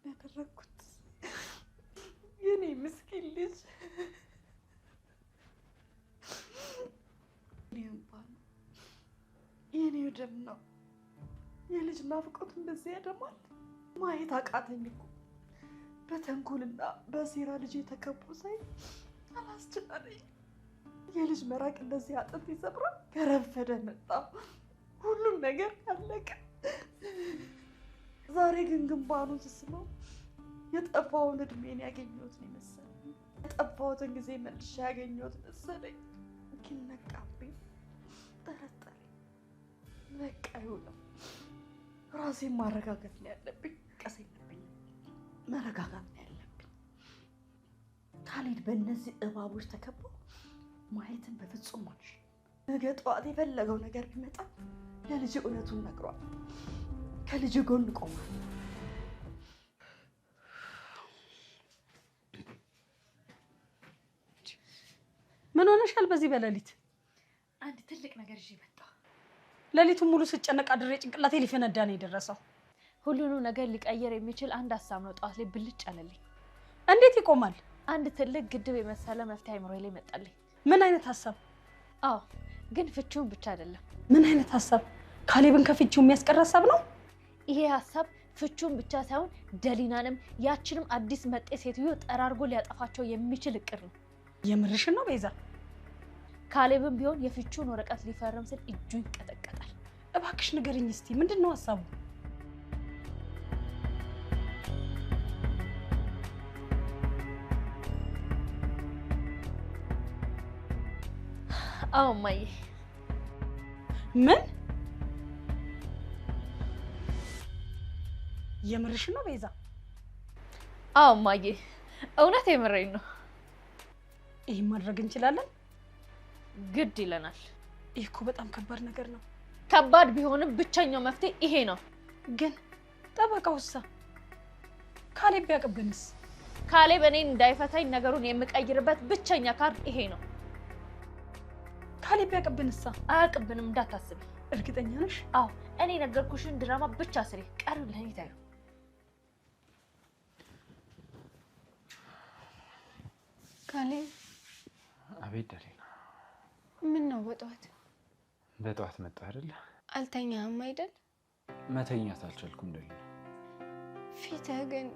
ያደረኩት የኔ ምስኪን ልጅ የኔ ደም ነው። የልጅ ናፍቆት እንደዚህ ያደማል። ማየት አቃተኝ እኮ በተንኮልና በሴራ ልጅ የተከቦ ሳይ አላስችላለኝ። የልጅ መራቅ እንደዚህ አጥንት ይሰብራል። ከረፈደ መጣ፣ ሁሉም ነገር አለቀ። ዛሬ ግን ግንባሩን ስስመው የጠፋውን እድሜን ያገኘሁት ነው መሰለኝ። የጠፋሁትን ጊዜ መልሼ ያገኘሁት መሰለኝ። ግን ነቃብኝ፣ ጠረጠረኝ። በቃ ይሁን፣ ራሴን ማረጋጋት ነው ያለብኝ። ቀስ የለብኝ፣ መረጋጋት ነው ያለብኝ። ካሌድ በእነዚህ እባቦች ተከቦ ማየትን በፍጹም አልሽ። ነገ ጠዋት የፈለገው ነገር ቢመጣ ለልጅ እውነቱን ነግሯል። ከልጅ ጎን ቆሟል። ምን ሆነሻል በዚህ በሌሊት? አንድ ትልቅ ነገር ይዤ መጣሁ። ሌሊቱን ሙሉ ስጨነቅ አድሬ ጭንቅላቴ ሊፈነዳ ነው የደረሰው። ሁሉንም ነገር ሊቀየር የሚችል አንድ ሀሳብ ነው ጠዋት ላይ ብልጭ አለልኝ። እንዴት ይቆማል? አንድ ትልቅ ግድብ የመሰለ መፍትሄ አእምሮዬ ላይ መጣልኝ። ምን አይነት ሀሳብ? አዎ፣ ግን ፍቺውን ብቻ አይደለም። ምን አይነት ሀሳብ? ካሌብን ከፍቺው የሚያስቀር ሀሳብ ነው? ይሄ ሀሳብ ፍቺውን ብቻ ሳይሆን ደሊናንም ያችንም አዲስ መጤ ሴትዮ ጠራርጎ ሊያጠፋቸው የሚችል እቅድ ነው። የምርሽን ነው ቤዛ? ካሌብም ቢሆን የፍቺውን ወረቀት ሊፈርም ስል እጁ ይንቀጠቀጣል። እባክሽ ንገሪኝ እስቲ ምንድን ነው ሀሳቡ? አዎ እማዬ። ምን? የምርሽን ነው ቤዛ? አዎ እማዬ፣ እውነት የምሬን ነው። ይሄን ማድረግ እንችላለን? ግድ ይለናል። ይህ እኮ በጣም ከባድ ነገር ነው። ከባድ ቢሆንም ብቸኛው መፍትሄ ይሄ ነው። ግን ጠበቃውሳ ካሌብ ቢያቅብንስ? ካሌብ እኔን እንዳይፈታኝ ነገሩን የምቀይርበት ብቸኛ ካርድ ይሄ ነው። ካሌብ ቢያቅብንሳ? አያቅብንም፣ እንዳታስቢ። እርግጠኛ ነሽ? አዎ፣ እኔ ነገርኩሽን ድራማ ብቻ ስሪ፣ ቀሪውን ለኔ ታዩ። ካሌብ። አቤት ደሊና። ምን ነው በጠዋት? በጠዋት መጣ አይደል? አልተኛህም አይደል? መተኛት አልቻልኩም ደሊና። ፊትህ ግን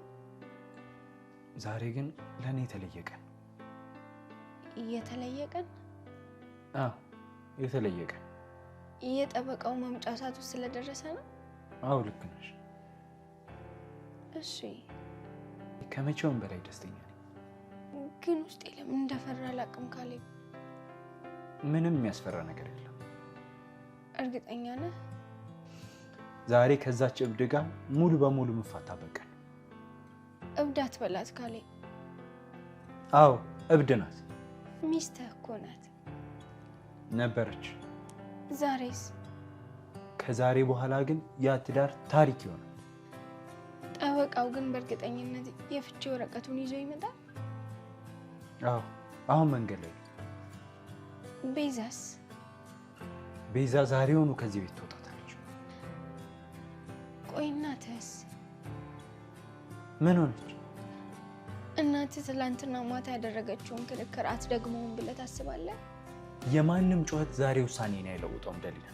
ዛሬ ግን ለኔ የተለየ ቀን። የተለየ ቀን? አዎ የተለየ ቀን። የጠበቃው መምጫ ሰዓቱ ስለደረሰ ነው? አዎ ልክ ነሽ። እሺ። ከመቼውም በላይ ደስተኛ ነኝ። ግን ውስጤ ለምን እንደፈራ አላውቅም ካሌብ። ምንም የሚያስፈራ ነገር የለም። እርግጠኛ ነህ? ዛሬ ከዛች እብድ ጋር ሙሉ በሙሉ የምፋታበት ቀን። እብድ አትበላት ካሌብ። አዎ እብድ ናት። ሚስትህ እኮ ናት። ነበረች። ዛሬስ? ከዛሬ በኋላ ግን ያ ትዳር ታሪክ ይሆናል። ጠበቃው ግን በእርግጠኝነት የፍቺ ወረቀቱን ይዞ ይመጣል? አዎ አሁን መንገድ ላይ። ቤዛስ? ቤዛ ዛሬውኑ ከዚህ ቤት ትወጣታለች። ቆይ እናትህስ? ምን ሆነች? እናትህ ትላንትና ማታ ያደረገችውን ክርክር አትደግመውም ብለህ ታስባለህ? የማንም ጩኸት ዛሬ ውሳኔን አይለውጠውም ደሊና።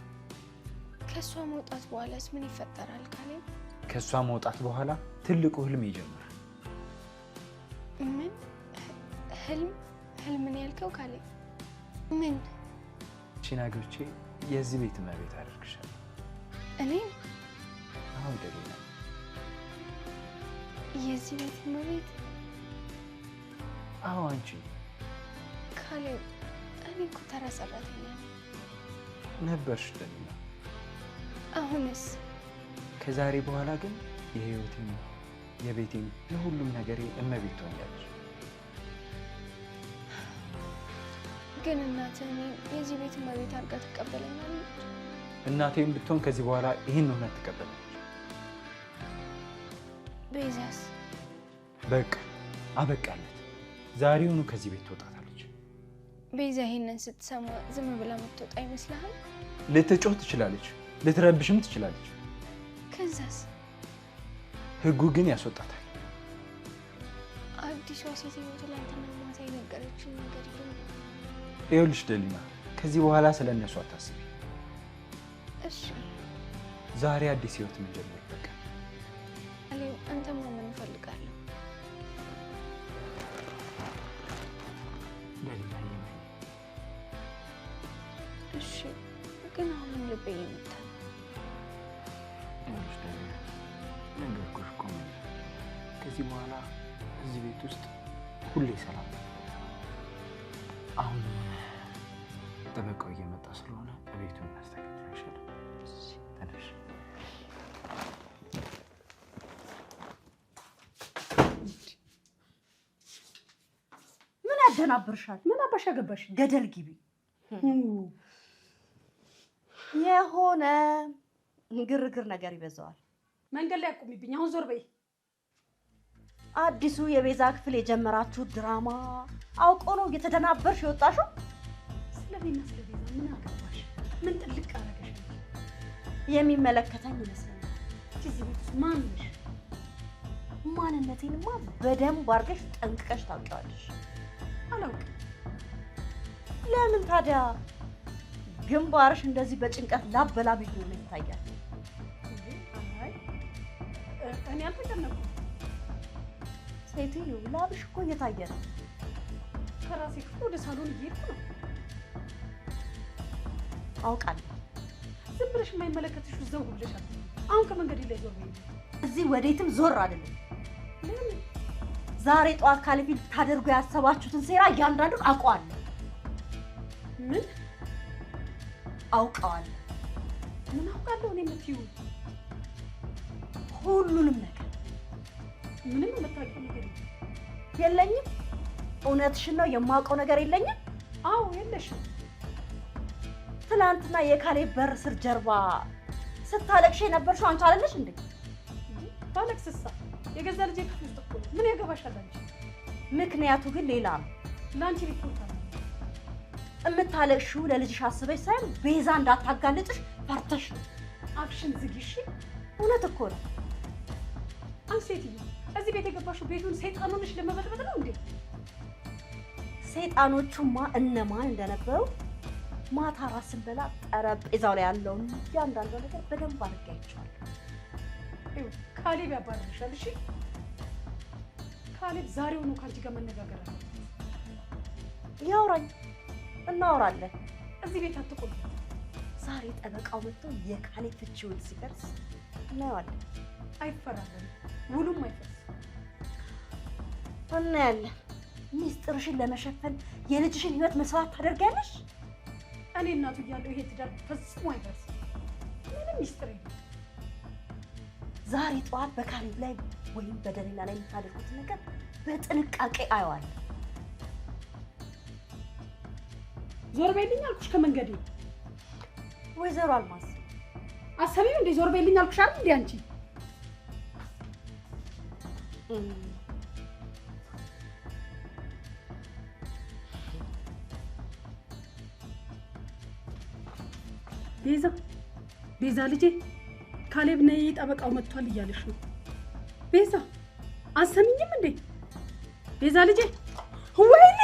ከእሷ መውጣት በኋላስ ምን ይፈጠራል ካሌብ? ከእሷ መውጣት በኋላ ትልቁ ህልም ይጀምራል። ምን ህልም? ህልምን ያልከው ካሌብ? ምን? ቺናግብቼ የዚህ ቤት እመቤት አደርግሻለሁ። እኔም? አዎ ደሊና። የዚህ ቤት እመቤት? አዎ አንቺ። ካሌብ እኔ እኮ ተራ ሰራተኛ ነበርሽ ደሊና። አሁንስ? ከዛሬ በኋላ ግን የህይወቴም የቤቴም የሁሉም ነገሬ እመቤት ትሆኛለሽ። ግን እናትህ እኔን የዚህ ቤት እመቤት አድርጋ ትቀበለኛለች? እናቴም ብትሆን ከዚህ በኋላ ይህን እውነት ትቀበላለች። ቤዛስ? በቃ አበቃለት። ዛሬውኑ ከዚህ ቤት ትወጣታለች። ቤዛ ይሄንን ስትሰማ ዝም ብላ የምትወጣ ይመስልሃል? ልትጮህ ትችላለች፣ ልትረብሽም ትችላለች። ከዛስ? ህጉ ግን ያስወጣታል። አዲሷ ሴትዮ ትላንትና ማታ የነገረችኝ ነገር ግን ይኸውልሽ ደሊና፣ ከዚህ በኋላ ስለ እነሱ አታስቢ። እሺ። ዛሬ አዲስ ህይወት የምንጀምርበት ቀን። ካሌብ አንተ ማመን እፈልጋለሁ። ደሊና እሺ። ግን አሁንም ልቤ ይመታል። ይኸውልሽ ደሊና፣ ነገርኩሽ እኮ ከዚህ በኋላ እዚህ ቤት ውስጥ ሁሌ ሰላም ነው። አሁን ጠበቃው እየመጣ ስለሆነ ቤቱን እናስተካክል ይሻላል። ተነሽ። ምን ያደናብርሻል? ምን አባሻ ገባሽ? ገደል ግቢ። የሆነ ግርግር ነገር ይበዛዋል። መንገድ ላይ አቁሚብኝ። አሁን ዞር በይ። አዲሱ የቤዛ ክፍል የጀመራችሁ ድራማ አውቆ ነው እየተደናበርሽ የወጣሽው? ስለ ቤና ስለ ቤዛ ምን አገባሽ? ምን ጥልቅ አደረገሽ? የሚመለከተኝ ይመስለኛል። እዚህ ቤት ውስጥ ማን ነሽ? ማንነቴንማ በደንብ አድርገሽ ጠንቅቀሽ ታውቂዋለሽ። አላውቅም። ለምን ታዲያ ግንባርሽ እንደዚህ በጭንቀት ላብ በላብ ሆኖ ይታያል? አይ እኔ አልተጨነቅኩም። ሴትዮ ላብሽ እኮ እየታየ ነው። ከራሴ ክፍል ወደ ሳሎን እየሄድኩ ነው። አውቃለሁ። ዝም ብለሽ የማይመለከትሽ ዘው ብለሻል። አሁን ከመንገድ ላይ ዞር በይ። እዚህ ወዴትም ዞር አይደለም። ለምን? ዛሬ ጠዋት ካለፊ ታደርጉ ያሰባችሁትን ሴራ እያንዳንዱን አውቀዋለሁ። ምን አውቀዋለሁ? ምን አውቃለሁ? እኔ የምትይው ሁሉንም ነገር። ምንም የምታውቂው ነገር የለኝም? እውነትሽን ነው? የማውቀው ነገር የለኝም? አዎ የለሽም። ትናንትና የካሌብ በር ስር ጀርባ ስታለቅሽ የነበርሽው አንቺ አይደለሽ እንዴ? ባለቅስሳ የገዛ ልጄ ክፍል ውስጥ እኮ ነው። ምን ያገባሻል አንቺ? ምክንያቱ ግን ሌላ ነው። ለአንቺ ሪፖርት አለ። የምታለቅሽው ለልጅሽ አስበሽ ሳይሆን ቤዛ እንዳታጋልጥሽ ፈርተሽ ነው። አፍሽን ዝጊ እሺ። እውነት እኮ ነው። አንቺ ሴትዮ እዚህ ቤት የገባሽው ቤቱን ሰይጣኑንሽ ለመበጥበጥ ነው እንዴ? ሰይጣኖቹማ እነማን እንደነበሩ ማታ ራት ስንበላ ጠረጴዛው ላይ ያለውን እያንዳንዱ ነገር በደንብ አድርጌ አይቼዋለሁ። ይኸው ካሌብ ያባርርሻል። እሺ ካሌብ ዛሬውኑ ከአንቺ ጋር መነጋገር አለ። ያውራኝ፣ እናወራለን። እዚህ ቤት አትቆይ። ዛሬ ጠበቃው መጥቶ የካሌብ ፍቺ ውል ሲፈርስ እናየዋለን። አይፈራለም፣ ውሉም አይፈርስ። እናያለን። ሚስጥርሽን ለመሸፈን የልጅሽን ህይወት መስዋዕት ታደርጊያለሽ? እኔ እናቱ እያለሁ ይሄ ትዳር ፈጽሞ አይፈርስም። ምንም ሚስጥር የለም። ዛሬ ጠዋት በካሌብ ላይ ወይም በደሊና ላይ የምታደርጉት ነገር በጥንቃቄ አየዋለሁ። ዞር በይልኝ አልኩሽ ከመንገዴ። ወይዘሮ አልማዝ አሰሚው እንዴ? ዞር በይልኝ አልኩሽ አይደል እንዴ አንቺ? ቤዛ ልጄ ካሌብ ነይ ጠበቃው መጥቷል እያለሽ ነው። ቤዛ አሰሚኝም እንዴ? ቤዛ ልጄ ወይኔ